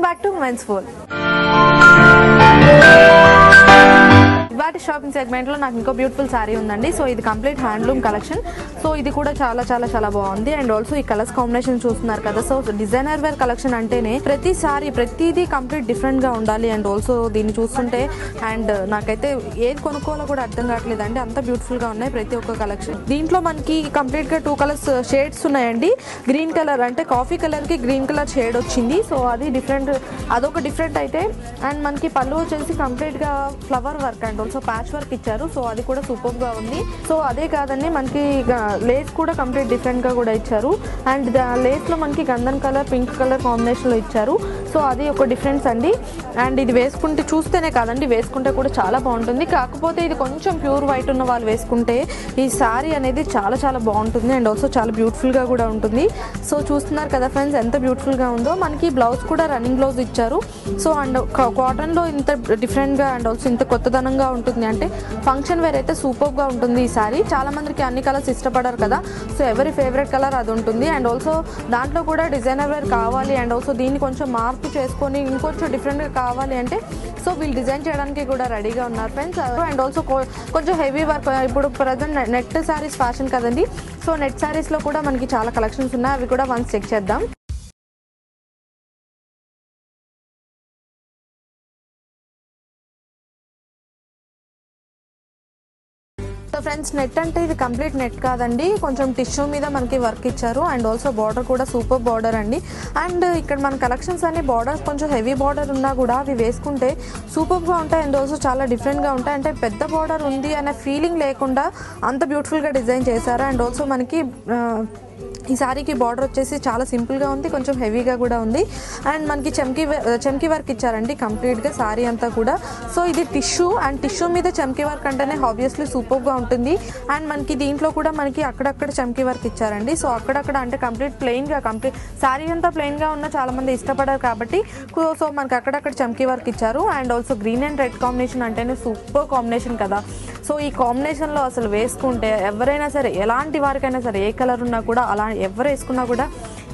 back to Men's Fool. ఇవాటి shopping సెగ్మెంట్లో నాకు ఇంకో బ్యూటిఫుల్ శారీ ఉందండి. సో ఇది కంప్లీట్ హ్యాండ్లూమ్ కలెక్షన్. సో ఇది కూడా చాలా చాలా చాలా బాగుంది. అండ్ ఆల్సో ఈ కలర్స్ కాంబినేషన్ చూస్తున్నారు కదా. సో డిజైనర్ వేర్ కలెక్షన్ అంటేనే ప్రతి శారీ ప్రతిదీ కంప్లీట్ డిఫరెంట్ గా ఉండాలి. అండ్ ఆల్సో దీన్ని చూస్తుంటే అండ్ నాకైతే ఏది కొనుక్కోవాలో కూడా అర్థం కావట్లేదండి, అంత బ్యూటిఫుల్ గా ఉన్నాయి ప్రతి ఒక్క కలెక్షన్. దీంట్లో మనకి కంప్లీట్ గా 2 కలర్స్ షేడ్స్ ఉన్నాయండి. గ్రీన్ కలర్ అంటే కాఫీ కలర్ కి గ్రీన్ కలర్ షేడ్ వచ్చింది. సో అది డిఫరెంట్, అదొక డిఫరెంట్ అయితే. అండ్ మనకి పళ్ళు వచ్చేసి కంప్లీట్ గా flower work and also patch work ఇచ్చారు. సో అది కూడా సూపర్ గా ఉంది. సో అదే కాదండి, మనకి లేస్ కూడా కంప్లీట్ డిఫరెంట్ గా కూడా ఇచ్చారు. అండ్ లేస్ లో మనకి గంధన్ కలర్ పింక్ కలర్ కాంబినేషన్ లో ఇచ్చారు. సో అది ఒక డిఫరెన్స్ అండి. అండ్ ఇది వేసుకుంటే చూస్తేనే కాదండి, వేసుకుంటే కూడా చాలా బాగుంటుంది. కాకపోతే ఇది కొంచెం ప్యూర్ వైట్ ఉన్న వాళ్ళు వేసుకుంటే ఈ శారీ అనేది చాలా చాలా బాగుంటుంది. అండ్ ఆల్సో చాలా బ్యూటిఫుల్ గా కూడా ఉంటుంది. సో చూస్తున్నారు కదా ఫ్రెండ్స్ ఎంత బ్యూటిఫుల్ గా ఉందో. మనకి బ్లౌజ్ కూడా రన్నింగ్ బ్లౌజ్ ఇచ్చారు. సో అండ్ కాటన్ లో ఇంత డిఫరెంట్ గా అండ్ ఆల్సో ఇంత కొత్తదనంగా ఉంటుంది అంటే ఫంక్షన్ వేర్ అయితే సూపర్ గా ఉంటుంది ఈ శారీ. చాలా మందికి అన్ని కలర్స్ ఇష్టపడరు కదా. సో ఎవరి ఫేవరెట్ కలర్ అది ఉంటుంది. అండ్ ఆల్సో దాంట్లో కూడా డిజైనర్ వేర్ కావాలి అండ్ ఆల్సో దీన్ని కొంచెం మార్పు చేసుకొని ఇంకొంచెం డిఫరెంట్ గా కావాలి అంటే సో వీళ్ళు డిజైన్ చేయడానికి కూడా రెడీగా ఉన్నారు ఫ్రెండ్స్. అండ్ ఆల్సో కొంచెం హెవీ వర్క్, ఇప్పుడు ప్రజెంట్ నెట్ శారీస్ ఫ్యాషన్ కదండి. సో నెట్ శారీస్ లో కూడా మనకి చాలా కలెక్షన్స్ ఉన్నాయి, అవి కూడా వన్స్ చెక్ చేద్దాం. సో ఫ్రెండ్స్ నెట్ అంటే ఇది కంప్లీట్ నెట్ కాదండి, కొంచెం టిష్యూ మీద మనకి వర్క్ ఇచ్చారు. అండ్ ఆల్సో బార్డర్ కూడా సూపర్ బార్డర్ అండి. అండ్ ఇక్కడ మన కలెక్షన్స్ అన్ని బార్డర్స్ కొంచెం హెవీ బార్డర్ ఉన్నా కూడా అవి వేసుకుంటే సూపర్గా ఉంటాయి. అండ్ ఆల్సో చాలా డిఫరెంట్గా ఉంటాయి. అంటే పెద్ద బార్డర్ ఉంది అనే ఫీలింగ్ లేకుండా అంత బ్యూటిఫుల్గా డిజైన్ చేశారు. అండ్ ఆల్సో మనకి ఈ శారీకి బార్డర్ వచ్చేసి చాలా సింపుల్గా ఉంది, కొంచెం హెవీగా కూడా ఉంది. అండ్ మనకి చమ్కీ వర్క్ ఇచ్చారండి కంప్లీట్గా శారీ అంతా కూడా. సో ఇది టిష్యూ అండ్ టిష్యూ మీద చమ్కీ వర్క్ అంటేనే ఆబ్వియస్లీ సూపర్గా ఉంటుంది. అండ్ మనకి దీంట్లో కూడా మనకి అక్కడక్కడ చమ్కీ వర్క్ ఇచ్చారండి. సో అక్కడక్కడ అంటే కంప్లీట్ ప్లెయిన్గా శారీ అంతా ప్లెయిన్గా ఉన్న చాలామంది ఇష్టపడారు కాబట్టి సో మనకి అక్కడక్కడ చమ్కీ వర్క్ ఇచ్చారు. And also green and red combination అంటేనే సూపర్ కాంబినేషన్ కదా. సో ఈ కాంబినేషన్లో అసలు వేసుకుంటే ఎవరైనా సరే ఎలాంటి వారికైనా సరే ఏ కలర్ ఉన్నా కూడా అలా ఎవరు వేసుకున్నా కూడా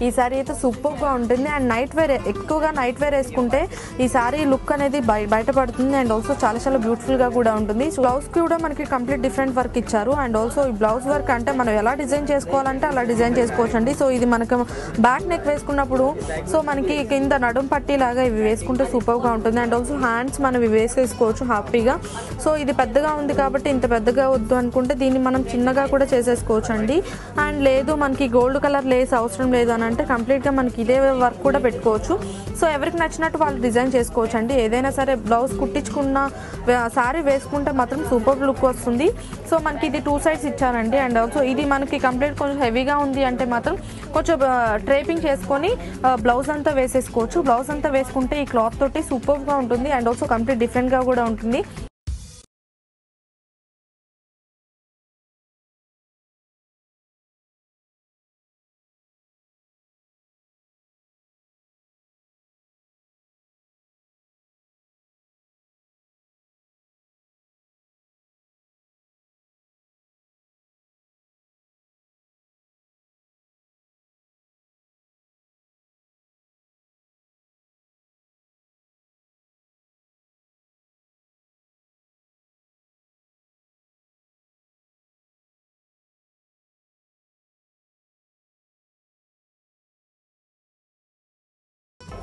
ఈ శారీ అయితే సూపర్గా ఉంటుంది. అండ్ నైట్ వేర్ ఎక్కువగా నైట్ వేర్ వేసుకుంటే ఈ శారీ లుక్ అనేది బయటపడుతుంది. అండ్ ఆల్సో చాలా చాలా బ్యూటిఫుల్గా కూడా ఉంటుంది. బ్లౌజ్ కూడా మనకి కంప్లీట్ డిఫరెంట్ వర్క్ ఇచ్చారు. అండ్ ఆల్సో ఈ బ్లౌజ్ వర్క్ అంటే మనం ఎలా డిజైన్ చేసుకోవాలంటే అలా డిజైన్ చేసుకోవచ్చు అండి. సో ఇది మనకు బ్యాక్ నెక్ వేసుకున్నప్పుడు సో మనకి కింద నడుం పట్టీ లాగా ఇవి వేసుకుంటే సూపర్గా ఉంటుంది. అండ్ ఆల్సో హ్యాండ్స్ మనం ఇవి వేసేసుకోవచ్చు హ్యాపీగా. సో ఇది పెద్దగా ఉంది కాబట్టి ఇంత పెద్దగా వద్దు అనుకుంటే దీన్ని మనం చిన్నగా కూడా చేసేసుకోవచ్చు అండి. అండ్ లేదు మనకి గోల్డ్ కలర్ లేస్ అవసరం లేదు అని అంటే కంప్లీట్గా మనకి ఇదే వర్క్ కూడా పెట్టుకోవచ్చు. సో ఎవరికి నచ్చినట్టు వాళ్ళు డిజైన్ చేసుకోవచ్చు అండి. ఏదైనా సరే బ్లౌజ్ కుట్టించుకున్న శారీ వేసుకుంటే మాత్రం సూపర్ లుక్ వస్తుంది. సో మనకి ఇది 2 సైడ్స్ ఇచ్చారండి. అండ్ ఆల్సో ఇది మనకి కంప్లీట్ కొంచెం హెవీగా ఉంది అంటే మాత్రం కొంచెం ట్రేపింగ్ చేసుకొని బ్లౌజ్ అంతా వేసేసుకోవచ్చు. బ్లౌజ్ అంతా వేసుకుంటే ఈ క్లాత్ తోటి సూపర్గా ఉంటుంది. అండ్ ఆల్సో కంప్లీట్ డిఫరెంట్గా కూడా ఉంటుంది.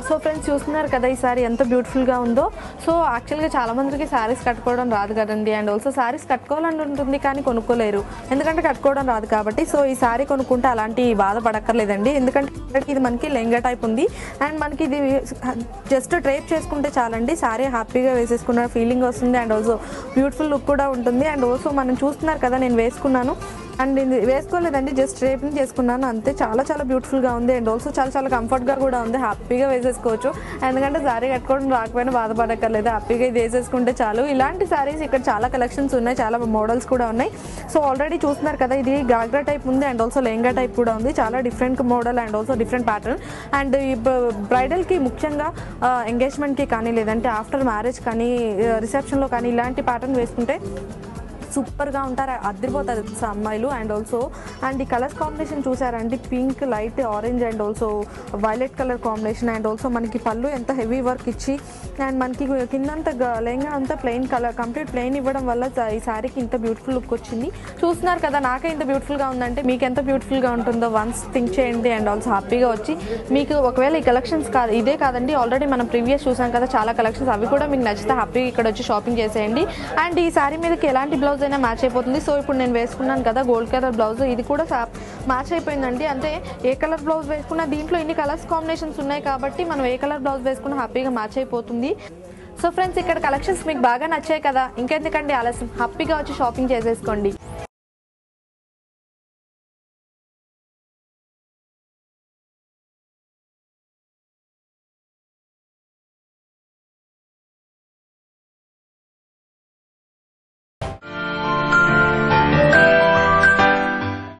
సో ఫ్రెండ్స్ చూస్తున్నారు కదా ఈ సారీ ఎంత బ్యూటిఫుల్గా ఉందో. సో యాక్చువల్గా చాలా మందికి శారీస్ కట్టుకోవడం రాదు కదండి. అండ్ ఆల్సో శారీస్ కట్టుకోవాలని ఉంటుంది కానీ కొనుక్కోలేరు, ఎందుకంటే కట్టుకోవడం రాదు కాబట్టి. సో ఈ శారీ కొనుక్కుంటే అలాంటి బాధపడక్కర్లేదండి, ఎందుకంటే ఇది మనకి లెంగా టైప్ ఉంది. అండ్ మనకి ఇది జస్ట్ డ్రైప్ చేసుకుంటే చాలండి, శారీ హ్యాపీగా వేసేసుకున్న ఫీలింగ్ వస్తుంది. అండ్ ఆల్సో బ్యూటిఫుల్ లుక్ కూడా ఉంటుంది. అండ్ ఆల్సో మనం చూస్తున్నారు కదా నేను వేసుకున్నాను అండ్ ఇది వేసుకోలేదండి, జస్ట్ డ్రేపింగ్ చేసుకున్నాను అంతే. చాలా చాలా బ్యూటిఫుల్గా ఉంది. అండ్ ఆల్సో చాలా చాలా కంఫర్ట్గా కూడా ఉంది, హ్యాపీగా వేసేసుకోవచ్చు. ఎందుకంటే శారీ కట్టుకోవడం రాకపోయినా బాధపడక్కర్లేదు, హ్యాపీగా ఇది వేసేసుకుంటే చాలు. ఇలాంటి శారీస్ ఇక్కడ చాలా కలెక్షన్స్ ఉన్నాయి, చాలా మోడల్స్ కూడా ఉన్నాయి. సో ఆల్రెడీ చూస్తున్నారు కదా ఇది గాగ్రా టైప్ ఉంది అండ్ ఆల్సో లెహంగా టైప్ కూడా ఉంది. చాలా different model and also different pattern. And ఈ బ్రైడల్కి ముఖ్యంగా ఎంగేజ్మెంట్కి కానీ లేదంటే ఆఫ్టర్ మ్యారేజ్ కానీ రిసెప్షన్లో కానీ ఇలాంటి ప్యాటర్న్ వేసుకుంటే సూపర్గా ఉంటారు, అదిరిపోతారు అమ్మాయిలు. అండ్ ఈ కలర్స్ కాంబినేషన్ చూసారండి, pink, light orange and also violet colour combination. And also మనకి పళ్ళు ఎంత హెవీ వర్క్ ఇచ్చి అండ్ మనకి కిందంతా లెహంగా అంతా ప్లెయిన్ కలర్, కంప్లీట్ ప్లెయిన్ ఇవ్వడం వల్ల ఈ శారీకి ఇంత బ్యూటిఫుల్ లుక్ వచ్చింది. చూస్తున్నారు కదా, నాకే ఇంత బ్యూటిఫుల్గా ఉందంటే మీకు ఎంత బ్యూటిఫుల్గా ఉంటుందో వన్స్ థింక్ చేయండి. అండ్ ఆల్సో హ్యాపీగా వచ్చి మీకు ఒకవేళ ఈ కలెక్షన్స్ ఇదే కాదండి, ఆల్రెడీ మనం ప్రీవియస్ చూసాం కదా చాలా కలెక్షన్స్, అవి కూడా మీకు నచ్చితే హ్యాపీగా ఇక్కడ వచ్చి షాపింగ్ చేసేయండి. అండ్ ఈ శారీ మీదకి ఎలాంటి బ్లౌజ్ అయినా మ్యాచ్ అయిపోతుంది. సో ఇప్పుడు నేను వేసుకున్నాను కదా గోల్డ్ కలర్ బ్లౌజ్, ఇది కూడా మ్యాచ్ అయిపోయిందండి. అంటే ఏ కలర్ బ్లౌజ్ వేసుకున్నా దీంట్లో ఇన్ని కలర్స్ కాంబినేషన్స్ ఉన్నాయి కాబట్టి మనం ఏ కలర్ బ్లౌజ్ వేసుకున్నా హ్యాపీగా మ్యాచ్ అయిపోతుంది. సో ఫ్రెండ్స్, ఇక్కడ కలెక్షన్స్ మీకు బాగా నచ్చాయి కదా, ఇంకెందుకండి ఆలస్యం, హ్యాపీగా వచ్చి షాపింగ్ చేసేసుకోండి.